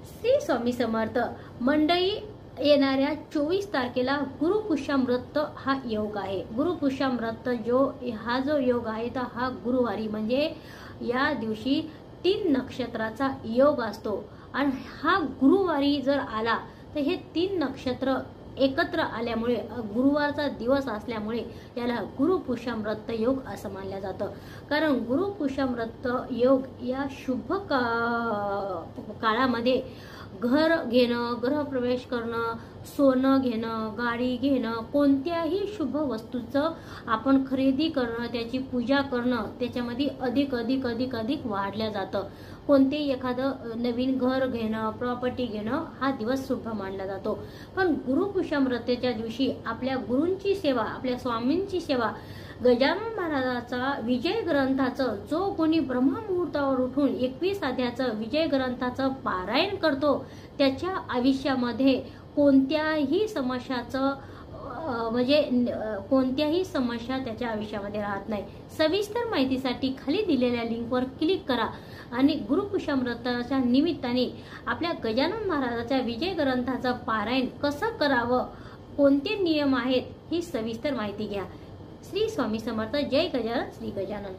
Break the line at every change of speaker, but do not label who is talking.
श्री स्वामी समर्थ मंडळी, येणाऱ्या 24 तारखेला गुरुपुष्यामृत हा योग आहे। गुरुपुष्यामृत हा जो योग आहे तर हा गुरुवारी म्हणजे या दिवशी 3 नक्षत्राचा योग असतो आणि हा गुरुवारी जर आला तर हे 3 नक्षत्र एकत्र आल्यामुळे गुरुवारचा दिवस असल्यामुळे याला गुरुपुष्यामृत योग असं मानलं जातं। कारण गुरुपुष्यामृत योग या शुभ काळामध्ये घर घेणं, गृहप्रवेश करणं, सोनं घेणं, गाडी घेणं, कोणत्याही शुभ वस्तूचं आपण खरेदी करणं, त्याची पूजा करणं, त्याच्यामध्ये अधिक वाढल्या जातं। कोणतेही एखादं नवीन घर घेणं, प्रॉपर्टी घेणं हा दिवस शुभ मानला जातो। पण गुरुपुष्यामृतेच्या दिवशी आपल्या गुरूंची सेवा, आपल्या स्वामींची सेवा, गजानन महाराजाचा विजय ग्रंथाचं जो कोणी ब्रह्ममुहूर्तावर उठून 21 अध्यायाचं विजय ग्रंथाचं पारायण करतो त्याच्या आयुष्यामध्ये कोणत्याही समस्याचं कोणत्याही समस्या त्याच्या आयुष्यामध्ये राहत नाही। सविस्तर माहितीसाठी खाली दिलेल्या लिंकवर क्लिक करा आणि गुरुपुष्यामृताच्या निमित्ताने आपल्या गजानन महाराजाच्या विजय ग्रंथाचं पारायण कसं करावं, कोणते नियम आहेत ही सविस्तर माहिती घ्या। श्री स्वामी समर्थ। जय गजानन, श्री गजानन।